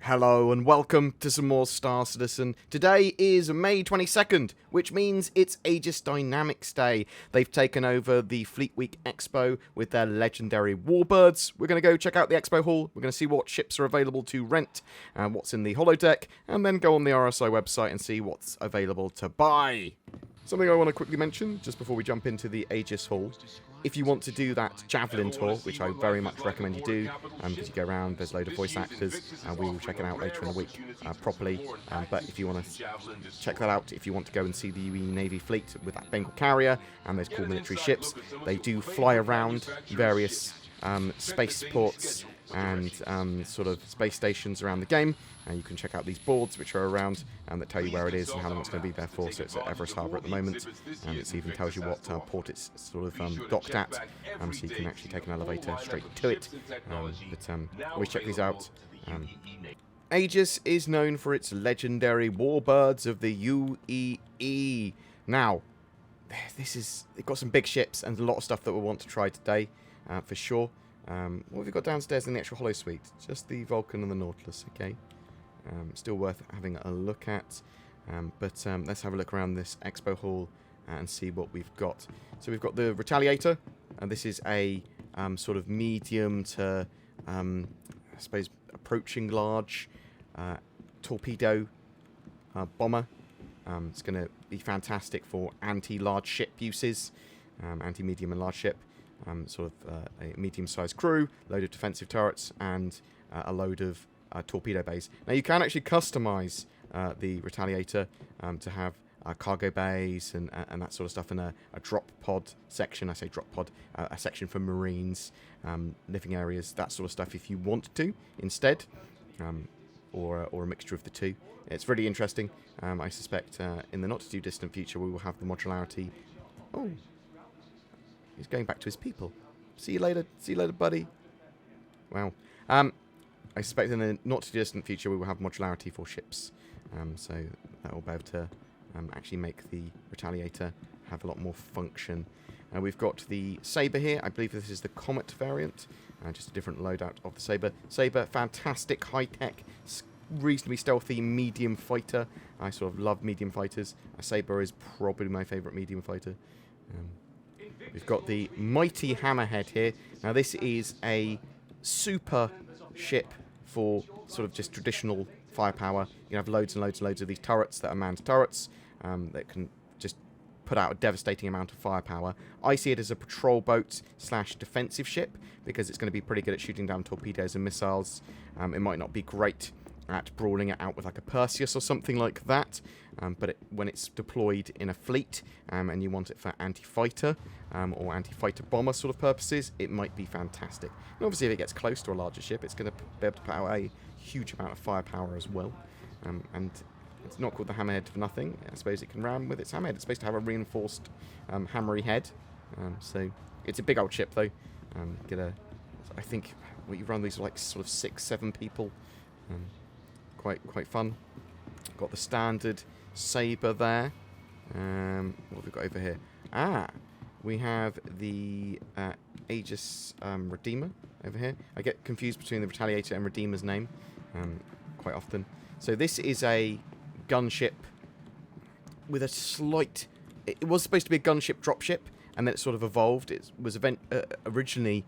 Hello and welcome to some more Star Citizen. Today is May 22nd, which means it's Aegis Dynamics Day. They've taken over the Fleet Week Expo with their legendary Warbirds. We're going to go check out the Expo Hall. We're going to see what ships are available to rent and what's in the holodeck, and then go on the RSI website and see what's available to buy. Something I want to quickly mention just before we jump into the Aegis Hall. If you want to do that Javelin tour, which I very much recommend you do, because you go around, there's a load of voice actors, and we will check it out later in the week properly. But if you want to check that out, if you want to go and see the UEE Navy fleet with that Bengal carrier and those cool military ships, they do fly around various spaceports and sort of space stations around the game. And you can check out these boards which are around and that tell you where it is and how long it's going to be there for. So it's at Everest Harbour at the moment, and it even tells you what port it's sort of docked at, so you can actually take an elevator straight to it. Always check these out. Aegis is known for its legendary Warbirds of the UEE. Now, they've got some big ships and a lot of stuff that we want to try today, for sure. What have we got downstairs in the actual holo-suite? Just the Vulcan and the Nautilus, okay. Still worth having a look at. But let's have a look around this Expo Hall and see what we've got. So we've got the Retaliator, and this is a sort of medium to, I suppose, approaching large torpedo bomber. It's going to be fantastic for anti-large ship uses, anti-medium and large ship. Sort of a medium-sized crew, load of defensive turrets, and a load of torpedo bays. Now you can actually customize the Retaliator to have cargo bays and that sort of stuff, and a drop pod section. I say drop pod, a section for Marines, living areas, that sort of stuff if you want to instead, or a mixture of the two. It's really interesting. I suspect in the not-too-distant future we will have the modularity. Oh, he's going back to his people. See you later, buddy. Wow. I suspect in the not-too-distant future we will have modularity for ships. So that will be able to actually make the Retaliator have a lot more function. We've got the Sabre here. I believe this is the Comet variant. Just a different loadout of the Sabre. Sabre, fantastic, high-tech, reasonably stealthy medium fighter. I sort of love medium fighters. A Sabre is probably my favourite medium fighter. We've got the Mighty Hammerhead here. Now this is a super ship for sort of just traditional firepower. You have loads and loads and loads of these turrets that are manned turrets that can just put out a devastating amount of firepower. I see it as a patrol boat / defensive ship because it's going to be pretty good at shooting down torpedoes and missiles. It might not be great at brawling it out with like a Perseus or something like that, but when it's deployed in a fleet and you want it for anti-fighter or anti-fighter bomber sort of purposes, it might be fantastic. And obviously if it gets close to a larger ship, it's going to be able to put out a huge amount of firepower as well. And it's not called the Hammerhead for nothing. I suppose it can ram with its hammerhead. It's supposed to have a reinforced hammery head, so it's a big old ship though. I think you run these like sort of 6-7 people. Quite fun. Got the standard Sabre there. What have we got over here? We have the Aegis Redeemer over here. I get confused between the Retaliator and Redeemer's name quite often. So this is a gunship with a slight... It was supposed to be a gunship dropship, and then it sort of evolved. It was originally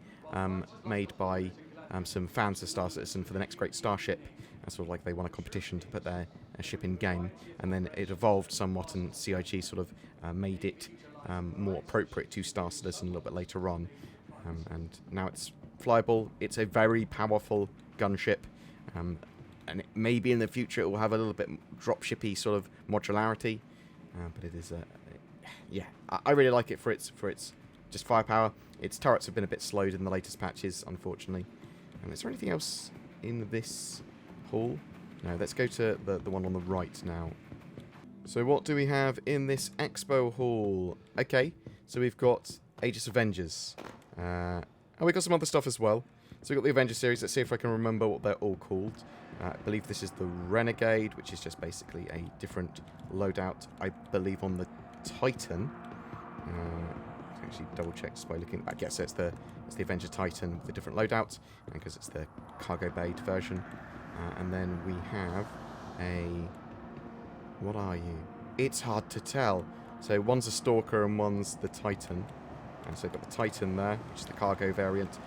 made by some fans of Star Citizen for the next great starship. Sort of like they won a competition to put their ship in game, and then it evolved somewhat, and CIG sort of made it more appropriate to Star Citizen a little bit later on, and now it's flyable. It's a very powerful gunship, and maybe in the future it will have a little bit dropshippy sort of modularity, but it is yeah, I really like it for its just firepower. Its turrets have been a bit slowed in the latest patches, unfortunately. Is there anything else in this hall? No, let's go to the one on the right now. So what do we have in this Expo Hall? Okay, so we've got Aegis Avengers. And we've got some other stuff as well. So we've got the Avengers series. Let's see if I can remember what they're all called. I believe this is the Renegade, which is just basically a different loadout, I believe, on the Titan. Actually double check just by looking back. Yes, so it's the Avenger Titan with a different loadout, because it's the cargo bayed version. And then we have a... What are you? It's hard to tell. So one's a Stalker and one's the Titan. And so we've got the Titan there, which is the cargo variant,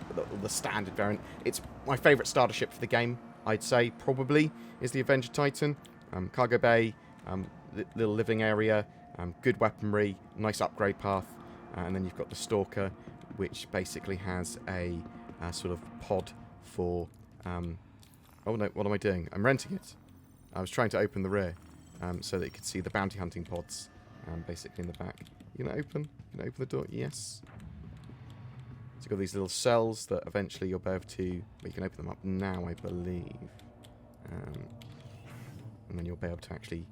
the standard variant. It's my favourite starter ship for the game, I'd say, probably, is the Avenger Titan. Cargo bay, little living area, good weaponry, nice upgrade path. And then you've got the Stalker, which basically has a sort of pod for... oh no, what am I doing? I'm renting it. I was trying to open the rear so that you could see the bounty hunting pods basically in the back. You gonna open? You gonna open the door? Yes. So you've got these little cells that eventually you'll be able to... Well, you can open them up now, I believe. And then you'll be able to actually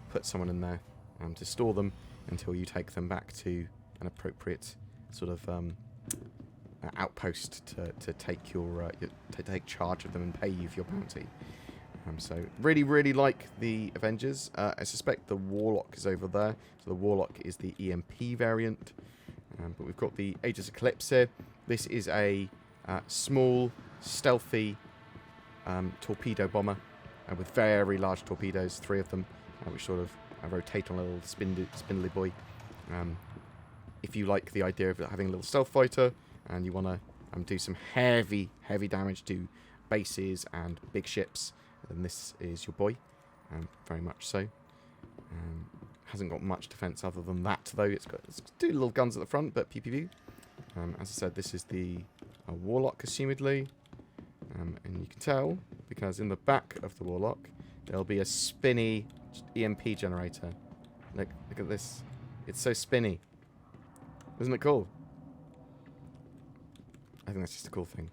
put someone in there to store them until you take them back to an appropriate sort of outpost to take your to take charge of them and pay you for your bounty. So really, really like the Avengers. I suspect the Warlock is over there. So the Warlock is the EMP variant. But we've got the Aegis Eclipse here. This is a small, stealthy torpedo bomber with very large torpedoes, 3 of them, which sort of rotate on a little spindly boy. If you like the idea of having a little stealth fighter and you want to do some heavy damage to bases and big ships, then this is your boy, very much so. Hasn't got much defense other than that, though. It's got 2 little guns at the front, but pew pew pew. As I said, this is the Warlock, assumedly. And you can tell, because in the back of the Warlock, there'll be a spinny EMP generator. Look at this. It's so spinny. Isn't it cool? I think that's just a cool thing.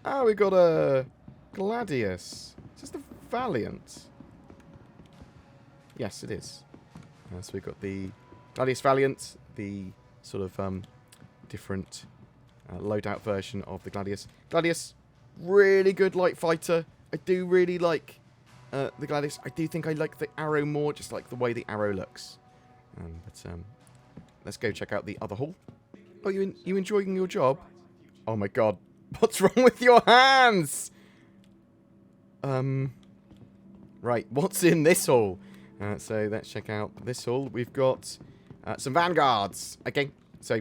Oh, we got a Gladius. Is this the Valiant? Yes, it is. So we've got the Gladius Valiant, the sort of different loadout version of the Gladius. Gladius, really good light fighter. I do really like the Gladius. I do think I like the Arrow more, just like the way the Arrow looks. But let's go check out the other hall. Oh, you enjoying your job? Oh my god, what's wrong with your hands? Right, what's in this hall? So let's check out this hall. We've got some Vanguards. Okay, so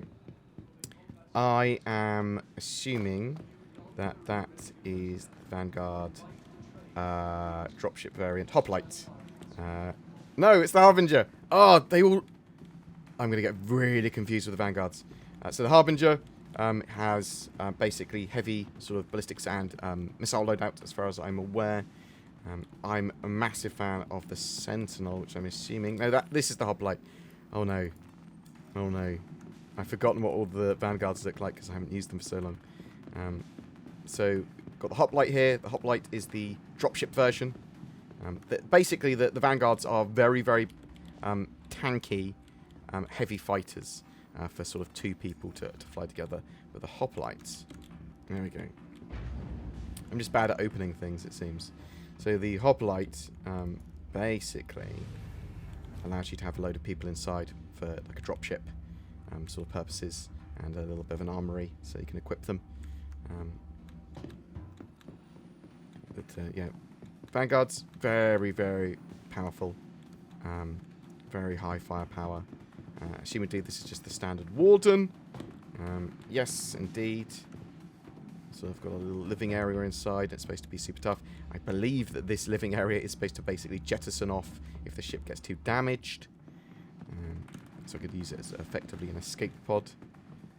I am assuming that that is the Vanguard dropship variant. Hoplite. No, it's the Harbinger. Oh, they all... I'm going to get really confused with the Vanguards. So the Harbinger has basically heavy sort of ballistics and missile loadout, as far as I'm aware. I'm a massive fan of the Sentinel, which I'm assuming... No, this is the Hoplite. Oh, no. Oh, no. I've forgotten what all the Vanguards look like because I haven't used them for so long. So, got the Hoplite here. The Hoplite is the dropship version. Basically, the Vanguards are very, very tanky, heavy fighters for sort of 2 people to fly together. But the Hoplites... There we go. I'm just bad at opening things, it seems. So the Hoplite basically allows you to have a load of people inside for like a dropship sort of purposes, and a little bit of an armory so you can equip them. Yeah, Vanguards, very, very powerful, very high firepower. Assumedly this is just the standard Warden. Yes, indeed. So I've got a little living area inside. It's supposed to be super tough. I believe that this living area is supposed to basically jettison off if the ship gets too damaged. So I could use it as effectively an escape pod.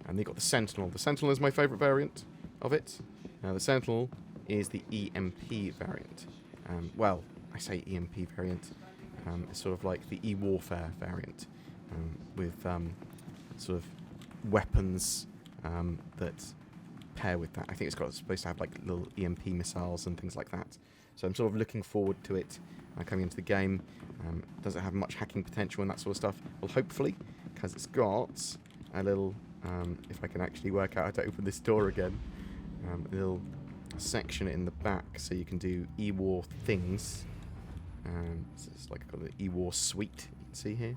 And they've got the Sentinel. The Sentinel is my favourite variant of it. Now the Sentinel is the EMP variant. Well, I say EMP variant. It's sort of like the E-Warfare variant. With sort of weapons that... pair with that. I think it's supposed to have like little EMP missiles and things like that. So I'm sort of looking forward to it coming into the game. Does it have much hacking potential and that sort of stuff? Well, hopefully, because it's got a little, if I can actually work out how to open this door again, a little section in the back so you can do E-War things. So it's like got an E-War suite you can see here.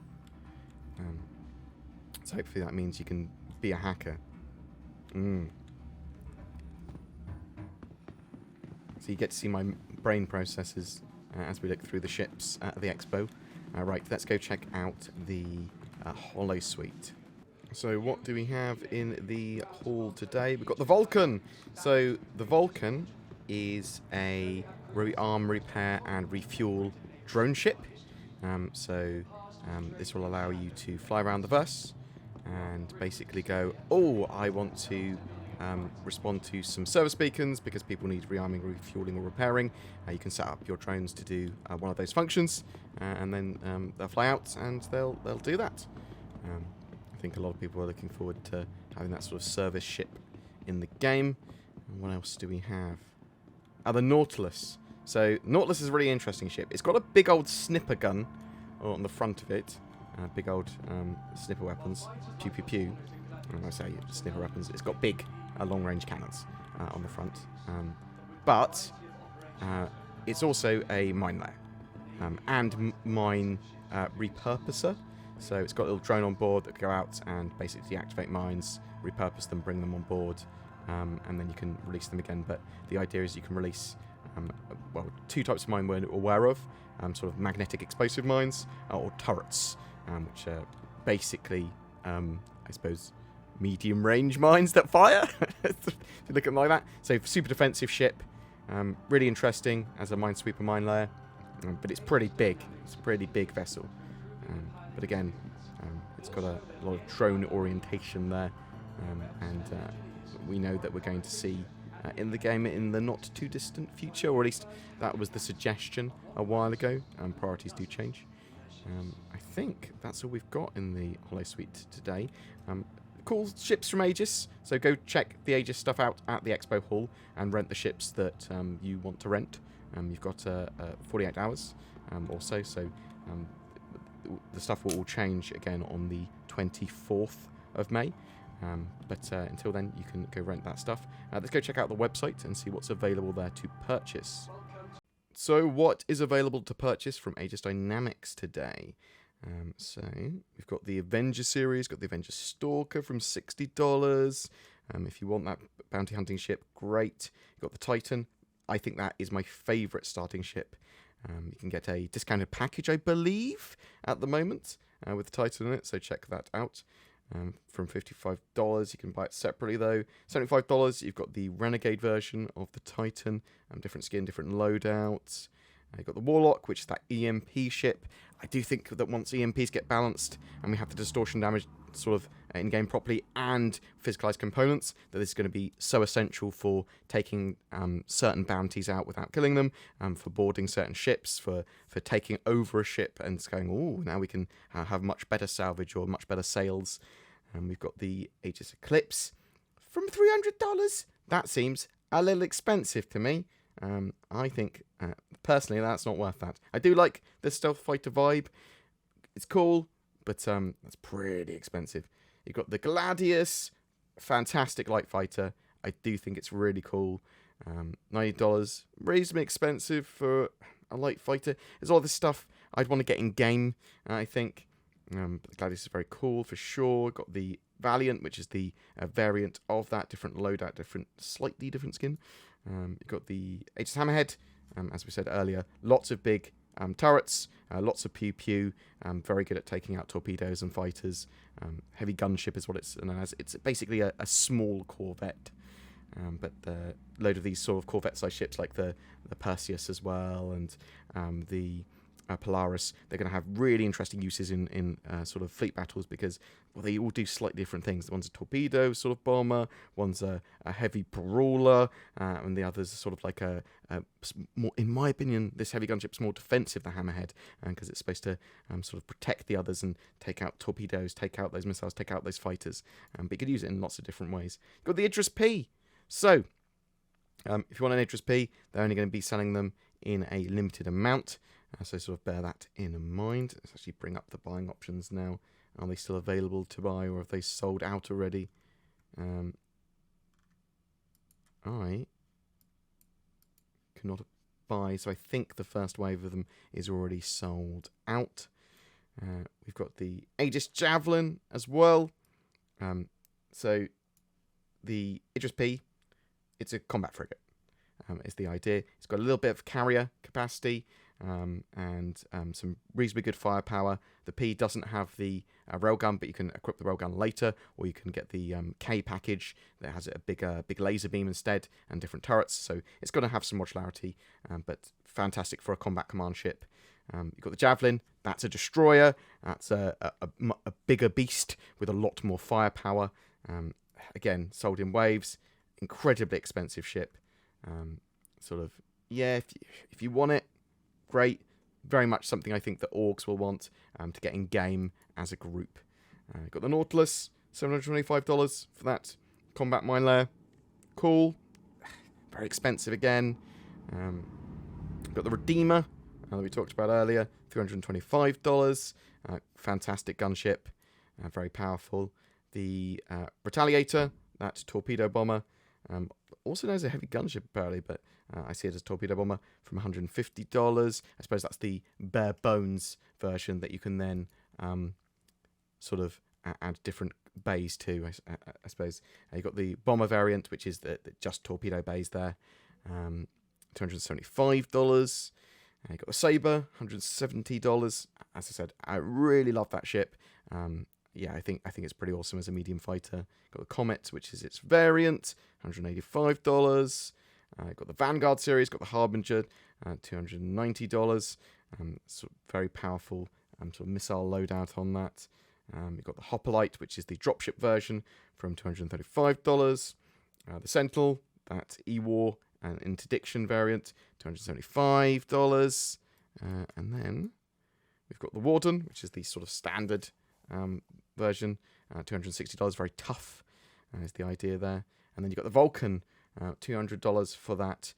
So hopefully that means you can be a hacker. So you get to see my brain processes as we look through the ships at the Expo. Right, let's go check out the Holo Suite. So what do we have in the hall today? We've got the Vulcan. So the Vulcan is a arm repair and refuel drone ship. This will allow you to fly around the verse and basically go, oh, I want to respond to some service beacons because people need rearming, refueling, or repairing. You can set up your drones to do one of those functions, and then they'll fly out and they'll do that. I think a lot of people are looking forward to having that sort of service ship in the game. And what else do we have? The Nautilus. So Nautilus is a really interesting ship. It's got a big old snipper gun on the front of it. Big old snipper weapons. Pew pew pew. When I say snipper weapons, it's got big long-range cannons on the front. But it's also a mine layer and mine repurposer. So it's got a little drone on board that can go out and basically deactivate mines, repurpose them, bring them on board, and then you can release them again. But the idea is you can release, two types of mine we're aware of, sort of magnetic explosive mines, or turrets, which are basically, I suppose, medium-range mines that fire, if you look at them like that. So super defensive ship, really interesting as a minesweeper mine layer, but it's pretty big. It's a pretty big vessel. But again, it's got a lot of drone orientation there, and we know that we're going to see in the game in the not too distant future, or at least that was the suggestion a while ago. Priorities do change. I think that's all we've got in the Holo Suite today. Cool ships from Aegis, so go check the Aegis stuff out at the Expo Hall and rent the ships that you want to rent. You've got 48 hours or so, the stuff will all change again on the 24th of May. But until then, you can go rent that stuff. Let's go check out the website and see what's available there to purchase. So what is available to purchase from Aegis Dynamics today? So we've got the Avenger series, got the Avenger Stalker from $60. If you want that bounty hunting ship, great. You've got the Titan. I think that is my favourite starting ship. You can get a discounted package, I believe, at the moment, with the Titan in it, so check that out. From $55, you can buy it separately, though. $75, you've got the Renegade version of the Titan, different skin, different loadouts. You've got the Warlock, which is that EMP ship. I do think that once EMPs get balanced, and we have the distortion damage sort of in-game properly, and physicalized components, that this is going to be so essential for taking certain bounties out without killing them, for boarding certain ships, for taking over a ship and going, oh, now we can have much better salvage or much better sales. We've got the Aegis Eclipse from $300. That seems a little expensive to me. I think, personally, that's not worth that. I do like the stealth fighter vibe. It's cool, but that's pretty expensive. You've got the Gladius, fantastic light fighter. I do think it's really cool. $90, reasonably expensive for a light fighter. There's all this stuff I'd want to get in game, I think. But the Gladius is very cool for sure. Got the Valiant, which is the variant of that, different loadout, slightly different skin. You've got the Aegis Hammerhead, as we said earlier, lots of big turrets, lots of pew-pew, very good at taking out torpedoes and fighters. Heavy gunship is what it's known as. It's basically a small corvette, but a load of these sort of corvette-sized ships like the Perseus as well, and the Polaris, they're going to have really interesting uses in sort of fleet battles because, well, they all do slightly different things. One's a torpedo sort of bomber, one's a heavy brawler, and the other's sort of like more, in my opinion, this heavy gunship's more defensive than Hammerhead, because it's supposed to sort of protect the others and take out torpedoes, take out those missiles, take out those fighters. But you could use it in lots of different ways. You've got the Idris P. So, if you want an Idris P, they're only going to be selling them in a limited amount. So sort of bear that in mind. Let's actually bring up the buying options now. Are they still available to buy, or have they sold out already? I cannot buy, so I think the first wave of them is already sold out. We've got the Aegis Javelin as well. So the Idris P, it's a combat frigate. is the idea. It's got a little bit of carrier capacity and some reasonably good firepower. The P doesn't have the railgun, but you can equip the railgun later, or you can get the K package that has a big laser beam instead and different turrets. So it's going to have some modularity, but fantastic for a combat command ship. You've got the Javelin. That's a destroyer. That's a bigger beast with a lot more firepower. Again, sold in waves. Incredibly expensive ship. If you want it, great. Very much something I think that orgs will want to get in game as a group. Got the Nautilus, $725 for that combat mine layer. Cool. Very expensive again. Got the Redeemer that we talked about earlier, $325. Fantastic gunship, very powerful. The Retaliator, that torpedo bomber, also known as a heavy gunship apparently, but I see it as torpedo bomber, from $150. I suppose that's the bare bones version that you can then add different bays to. I suppose you've got the bomber variant, which is the just torpedo bays there, $275. You got the Sabre, $170. As I said, I really love that ship. I think it's pretty awesome as a medium fighter. Got the Comet, which is its variant, $185. Got the Vanguard series, got the Harbinger, $290. Very powerful sort of missile loadout on that. You've got the Hoplite, which is the dropship version, from $235. The Sentinel, that E-War and Interdiction variant, $275. And then we've got the Warden, which is the sort of standard version, $260. Very tough is the idea there. And then you've got the Vulcan, $200 for that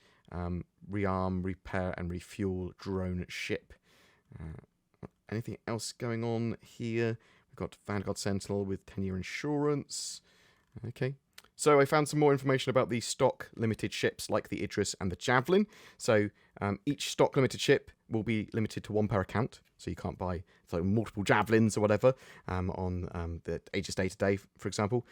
rearm, repair, and refuel drone ship. Anything else going on here? We've got Vanguard Sentinel with 10-year insurance. Okay. So I found some more information about the stock limited ships like the Idris and the Javelin. So each stock limited ship will be limited to one per account. So you can't buy multiple Javelins or whatever on the Aegis day-to-day, for example.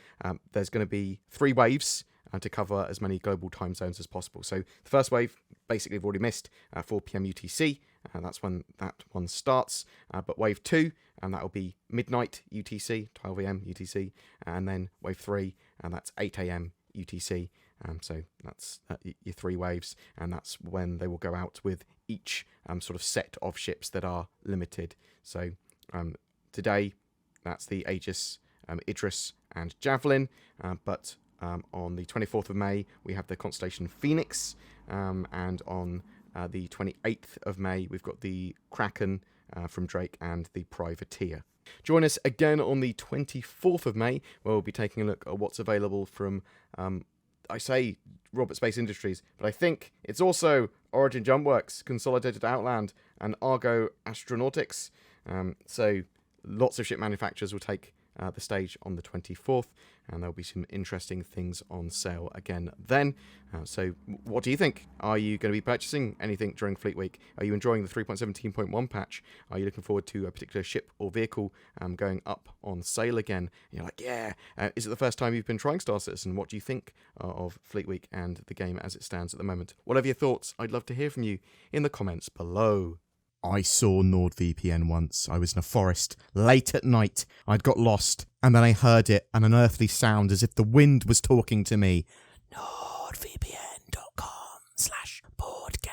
There's going to be 3 waves to cover as many global time zones as possible. So the first wave, basically, we've already missed 4 p.m. UTC. That's when that one starts. But wave 2, and that will be midnight UTC, 12 a.m. UTC. And then wave 3, and that's 8 a.m. UTC. So that's your 3 waves. And that's when they will go out with each sort of set of ships that are limited. So today, that's the Aegis, Idris, and Javelin. But on the 24th of May, we have the Constellation Phoenix. And on the 28th of May, we've got the Kraken from Drake and the Privateer. Join us again on the 24th of May, where we'll be taking a look at what's available from, I say Robert Space Industries, but I think it's also Origin Jumpworks, Consolidated Outland, and Argo Astronautics. So lots of ship manufacturers will take the stage on the 24th, and there'll be some interesting things on sale again then. So what do you think? Are you going to be purchasing anything during Fleet Week? Are you enjoying the 3.17.1 patch? Are you looking forward to a particular ship or vehicle going up on sale again? And you're like, yeah. Is it the first time you've been trying Star Citizen? What do you think of Fleet Week and the game as it stands at the moment? Whatever your thoughts, I'd love to hear from you in the comments below. I saw NordVPN once. I was in a forest, late at night. I'd got lost, and then I heard it, an unearthly sound as if the wind was talking to me. NordVPN.com/BoredGamer.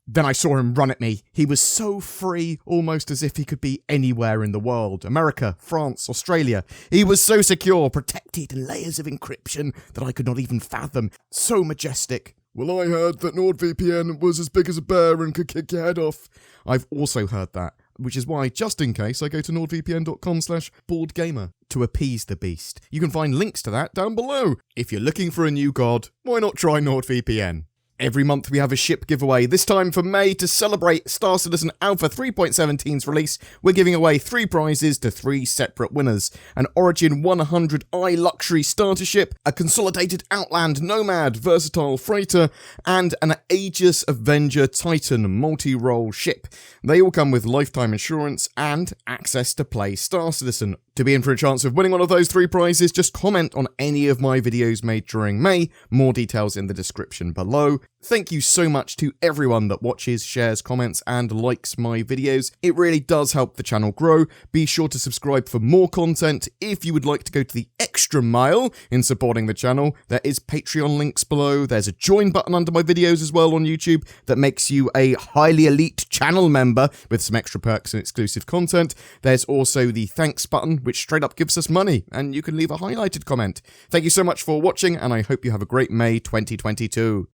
Then I saw him run at me. He was so free, almost as if he could be anywhere in the world. America, France, Australia. He was so secure, protected in layers of encryption that I could not even fathom. So majestic. Well, I heard that NordVPN was as big as a bear and could kick your head off. I've also heard that, which is why, just in case, I go to nordvpn.com/BoredGamer to appease the beast. You can find links to that down below. If you're looking for a new god, why not try NordVPN? Every month we have a ship giveaway. This time for May, to celebrate Star Citizen Alpha 3.17's release, we're giving away 3 prizes to 3 separate winners. An Origin 100i luxury starter ship, a Consolidated Outland Nomad versatile freighter, and an Aegis Avenger Titan multi-role ship. They all come with lifetime insurance and access to play Star Citizen. To be in for a chance of winning one of those 3 prizes, just comment on any of my videos made during May. More details in the description below. Thank you so much to everyone that watches, shares, comments, and likes my videos. It really does help the channel grow. Be sure to subscribe for more content. If you would like to go to the extra mile in supporting the channel, there is Patreon links below. There's a join button under my videos as well on YouTube that makes you a highly elite channel member with some extra perks and exclusive content. There's also the thanks button, which straight up gives us money, and you can leave a highlighted comment. Thank you so much for watching, and I hope you have a great May 2022.